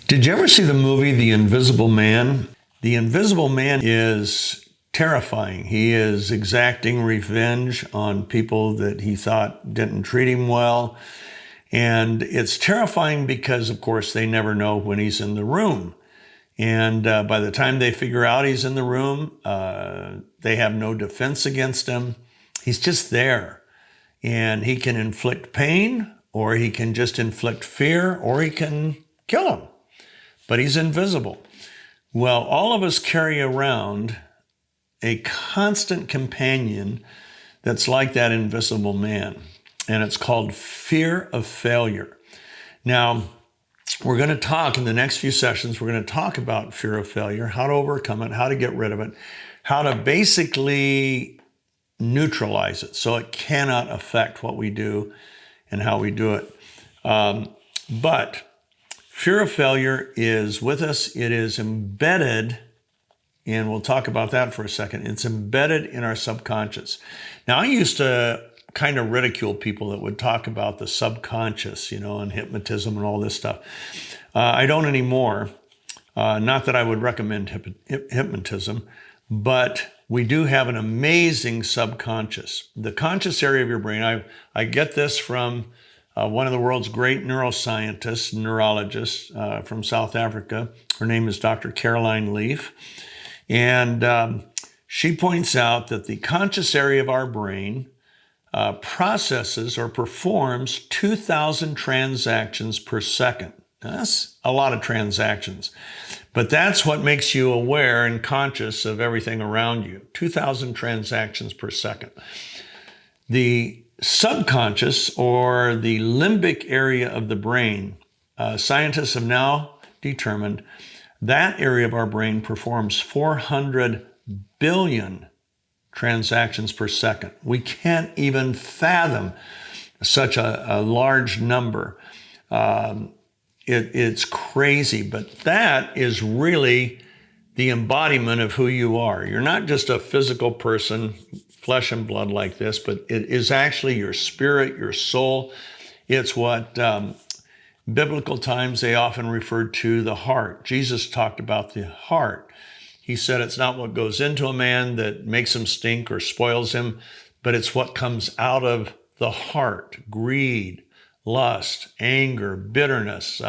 Did you ever see the movie The Invisible Man? The Invisible Man is terrifying. He is exacting revenge on people that he thought didn't treat him well. And it's terrifying because, of course, they never know when he's in the room. And by the time they figure out he's in the room, they have no defense against him. He's just there. And he can inflict pain, or he can just inflict fear, or he can kill him. But he's invisible. Well, all of us carry around a constant companion that's like that invisible man, and it's called fear of failure. Now, we're going to talk in the next few sessions, we're going to talk about fear of failure, how to overcome it, how to get rid of it, how to basically neutralize it so it cannot affect what we do and how we do it. But fear of failure is with us. It is embedded, and we'll talk about that for a second. It's embedded in our subconscious. Now, I used to kind of ridicule people that would talk about the subconscious, and hypnotism and all this stuff. I don't anymore. Not that I would recommend hypnotism, but we do have an amazing subconscious. The conscious area of your brain, I get this from one of the world's great neuroscientists, neurologists from South Africa. Her name is Dr. Caroline Leaf. And she points out that the conscious area of our brain processes or performs 2,000 transactions per second. Now, that's a lot of transactions. But that's what makes you aware and conscious of everything around you. 2,000 transactions per second. The subconscious, or the limbic area of the brain, scientists have now determined that area of our brain performs 400 billion transactions per second. We can't even fathom such a large number. It's crazy, but that is really the embodiment of who you are. You're not just a physical person, flesh and blood like this, but it is actually your spirit, your soul. It's what biblical times they often referred to the heart. Jesus talked about the heart. He said it's not what goes into a man that makes him stink or spoils him, but it's what comes out of the heart: greed, lust, anger, bitterness,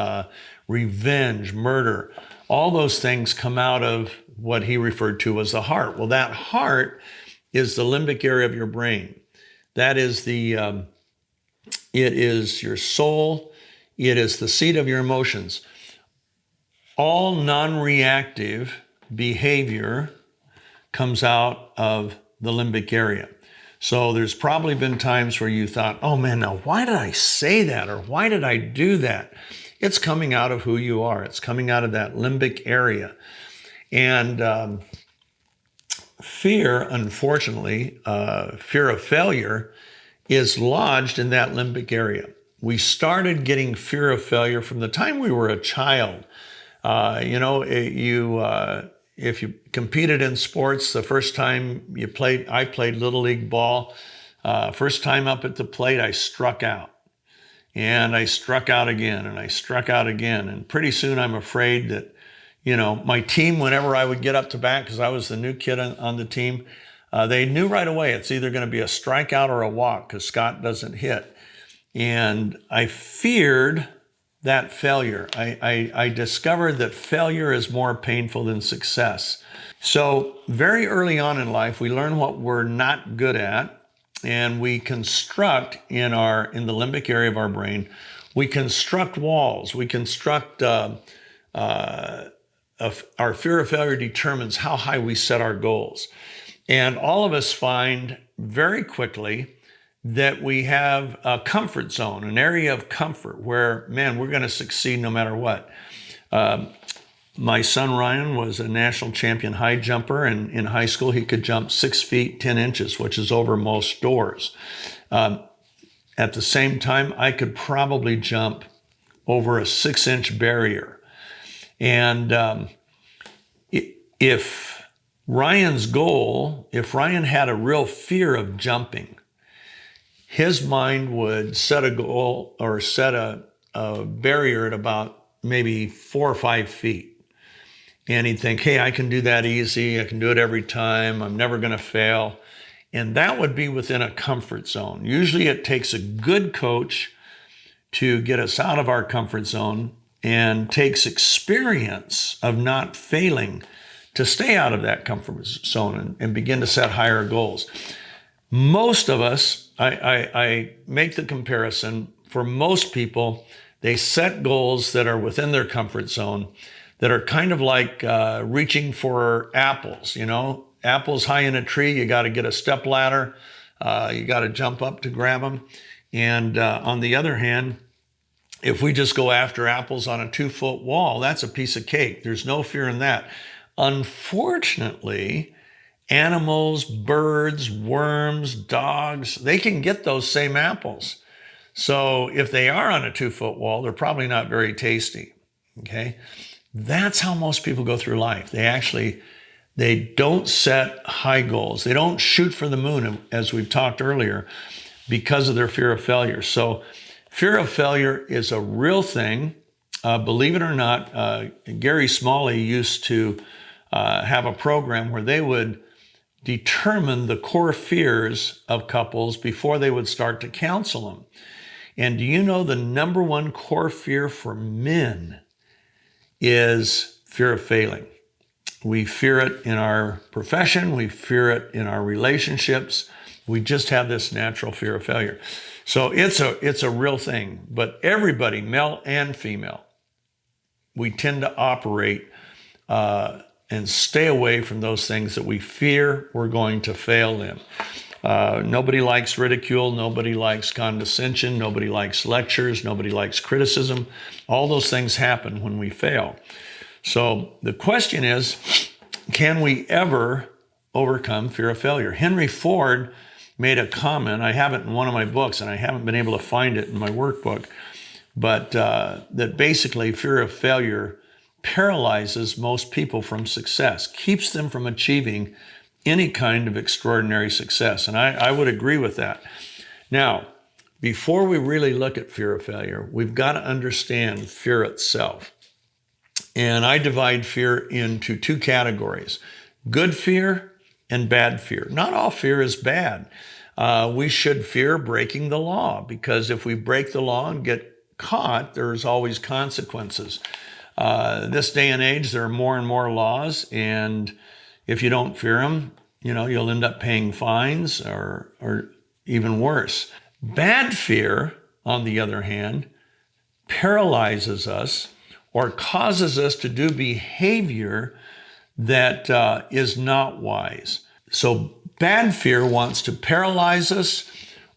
revenge, murder. All those things come out of what he referred to as the heart. Well, that heart is the limbic area of your brain. That is it is your soul. It is the seat of your emotions. All non-reactive behavior comes out of the limbic area. So there's probably been times where you thought, oh man, now why did I say that? Or why did I do that? It's coming out of who you are. It's coming out of that limbic area. And fear, unfortunately, fear of failure is lodged in that limbic area. We started getting fear of failure from the time we were a child. If you competed in sports, the first time I played Little League ball. First time up at the plate, I struck out. And I struck out again, and I struck out again. And pretty soon I'm afraid that, my team, whenever I would get up to bat, because I was the new kid on the team, they knew right away it's either going to be a strikeout or a walk because Scott doesn't hit. And I feared that failure. I discovered that failure is more painful than success. So very early on in life, we learn what we're not good at, and we construct in the limbic area of our brain, we construct walls. We construct our fear of failure determines how high we set our goals. And all of us find very quickly that we have a comfort zone, an area of comfort where, man, we're going to succeed no matter what. My son Ryan was a national champion high jumper, and in high school he could jump 6 feet 10 inches, which is over most doors. At the same time, I could probably jump over a 6-inch barrier. And if Ryan had a real fear of jumping, his mind would set a goal or set a barrier at about maybe 4 or 5 feet. And he'd think, hey, I can do that easy. I can do it every time. I'm never going to fail. And that would be within a comfort zone. Usually it takes a good coach to get us out of our comfort zone, and takes experience of not failing to stay out of that comfort zone and begin to set higher goals. Most of us, I make the comparison, for most people, they set goals that are within their comfort zone, that are kind of like reaching for apples. Apples high in a tree, you got to get a step ladder, you got to jump up to grab them. And on the other hand, if we just go after apples on a 2-foot wall, that's a piece of cake. There's no fear in that. Unfortunately, animals, birds, worms, dogs, they can get those same apples. So if they are on a 2-foot wall, they're probably not very tasty. Okay? That's how most people go through life. They don't set high goals. They don't shoot for the moon, as we've talked earlier, because of their fear of failure. So fear of failure is a real thing. Believe it or not, Gary Smalley used to have a program where they would determine the core fears of couples before they would start to counsel them. And do you know the number one core fear for men is fear of failing? We fear it in our profession. We fear it in our relationships. We just have this natural fear of failure. So it's a real thing. But everybody, male and female, we tend to operate and stay away from those things that we fear we're going to fail in. Nobody likes ridicule. Nobody likes condescension. Nobody likes lectures. Nobody likes criticism. All those things happen when we fail. So the question is, can we ever overcome fear of failure? Henry Ford made a comment. I have it in one of my books, and I haven't been able to find it in my workbook, but that basically fear of failure paralyzes most people from success, keeps them from achieving any kind of extraordinary success. And I would agree with that. Now, before we really look at fear of failure, we've got to understand fear itself. And I divide fear into 2 categories: good fear and bad fear. Not all fear is bad. We should fear breaking the law, because if we break the law and get caught, there's always consequences. This day and age, there are more and more laws, and if you don't fear them, you'll end up paying fines or even worse. Bad fear, on the other hand, paralyzes us or causes us to do behavior that is not wise. So bad fear wants to paralyze us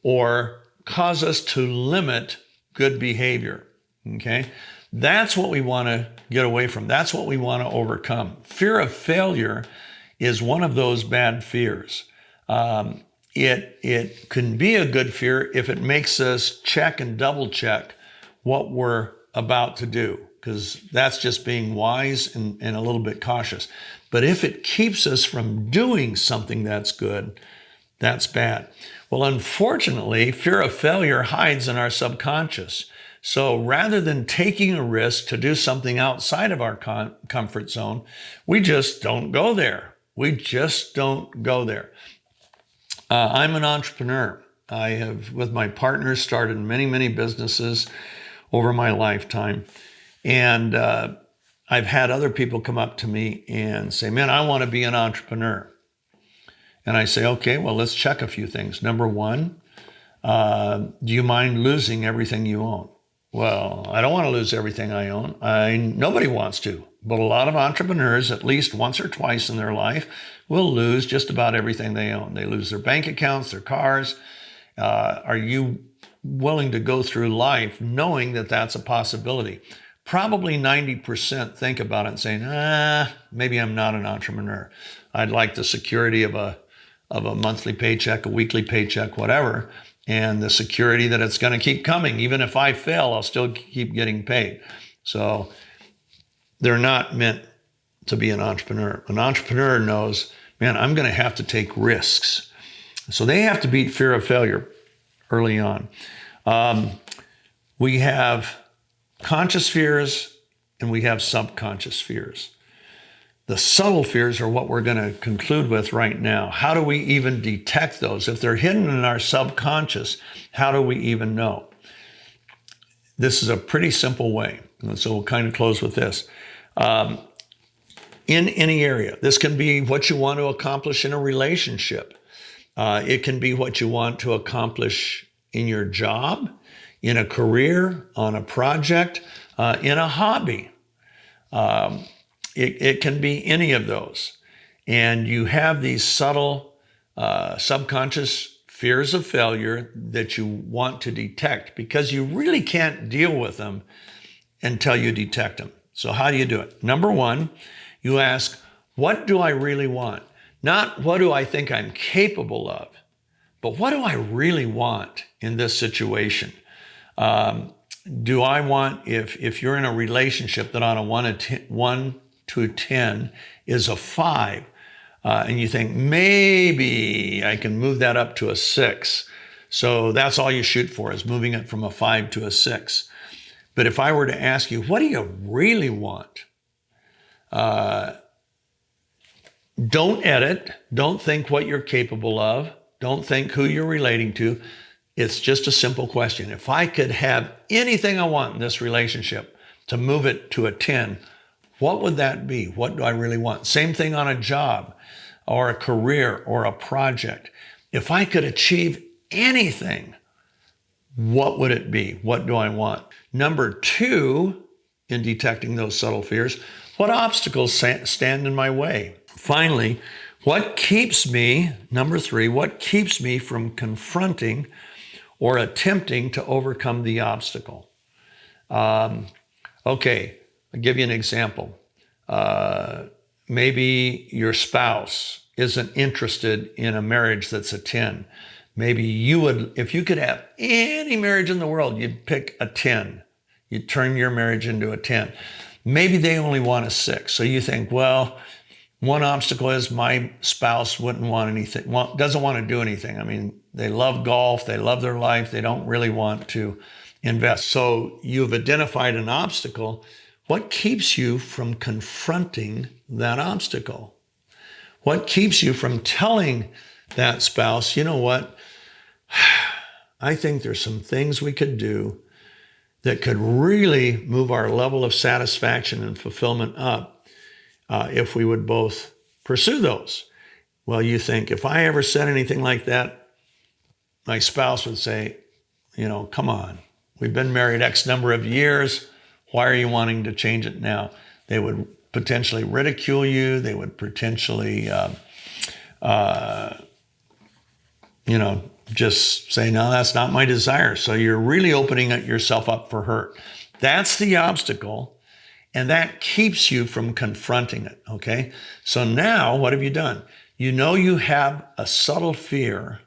or cause us to limit good behavior. Okay? That's what we want to get away from. That's what we want to overcome. Fear of failure is one of those bad fears. It can be a good fear if it makes us check and double check what we're about to do, because that's just being wise and a little bit cautious. But if it keeps us from doing something that's good, that's bad. Well, unfortunately, fear of failure hides in our subconscious. So rather than taking a risk to do something outside of our comfort zone, we just don't go there. We just don't go there. I'm an entrepreneur. I have, with my partners, started many, many businesses over my lifetime. And I've had other people come up to me and say, man, I want to be an entrepreneur. And I say, okay, well, let's check a few things. Number one, do you mind losing everything you own? Well, I don't want to lose everything I own. Nobody wants to. But a lot of entrepreneurs, at least once or twice in their life, will lose just about everything they own. They lose their bank accounts, their cars. Are you willing to go through life knowing that that's a possibility? Probably 90% think about it and saying, maybe I'm not an entrepreneur. I'd like the security of a monthly paycheck, a weekly paycheck, whatever, and the security that it's going to keep coming. Even if I fail, I'll still keep getting paid. So they're not meant to be an entrepreneur. An entrepreneur knows, man, I'm going to have to take risks. So they have to beat fear of failure early on. We have conscious fears and we have subconscious fears. The subtle fears are what we're going to conclude with right now. How do we even detect those? If they're hidden in our subconscious, how do we even know? This is a pretty simple way. So we'll kind of close with this. In any area, this can be what you want to accomplish in a relationship. It can be what you want to accomplish in your job, in a career, on a project, in a hobby. It can be any of those. And you have these subtle subconscious fears of failure that you want to detect, because you really can't deal with them until you detect them. So how do you do it? Number one, you ask, what do I really want? Not what do I think I'm capable of, but what do I really want in this situation? Do I want, if you're in a relationship that on a 1 to 10 is a 5, and you think maybe I can move that up to a 6. So that's all you shoot for, is moving it from a 5 to a 6. But if I were to ask you, what do you really want? Don't edit. Don't think what you're capable of. Don't think who you're relating to. It's just a simple question. If I could have anything I want in this relationship to move it to a 10, what would that be? What do I really want? Same thing on a job or a career or a project. If I could achieve anything, what would it be? What do I want? Number 2, in detecting those subtle fears, what obstacles stand in my way? Finally, what keeps me, number 3, what keeps me from confronting or attempting to overcome the obstacle? Okay, I'll give you an example. Maybe your spouse isn't interested in a marriage that's a 10. Maybe you would, if you could have any marriage in the world, you'd pick a 10. You'd turn your marriage into a 10. Maybe they only want a 6. So you think, well, one obstacle is my spouse wouldn't want anything, doesn't want to do anything. I mean, they love golf, they love their life, they don't really want to invest. So you've identified an obstacle. What keeps you from confronting that obstacle? What keeps you from telling that spouse, you know what? I think there's some things we could do that could really move our level of satisfaction and fulfillment up if we would both pursue those. Well, you think, if I ever said anything like that, my spouse would say, come on, we've been married X number of years. Why are you wanting to change it now? They would potentially ridicule you. They would potentially, just say, no, that's not my desire. So you're really opening yourself up for hurt. That's the obstacle. And that keeps you from confronting it, okay? So now, what have you done? You have a subtle fear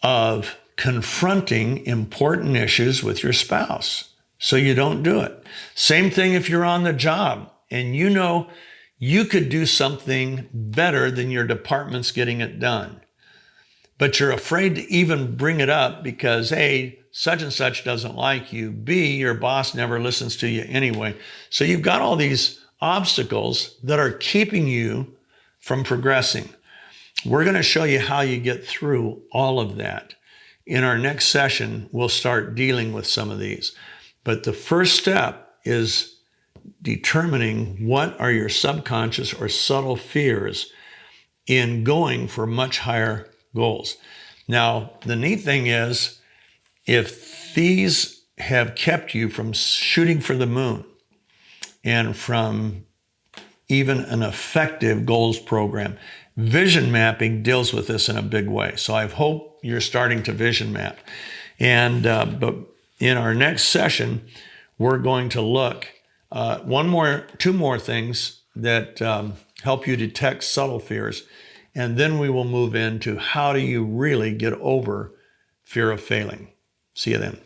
of confronting important issues with your spouse, so you don't do it. Same thing if you're on the job and you could do something better than your department's getting it done, but you're afraid to even bring it up because, A, such and such doesn't like you. B, your boss never listens to you anyway. So you've got all these obstacles that are keeping you from progressing. We're going to show you how you get through all of that. In our next session, we'll start dealing with some of these. But the first step is determining what are your subconscious or subtle fears in going for much higher goals. Now, the neat thing is, if these have kept you from shooting for the moon and from even an effective goals program, vision mapping deals with this in a big way. So I hope you're starting to vision map. And but in our next session, we're going to look two more things that help you detect subtle fears. And then we will move into how do you really get over fear of failing. See you then.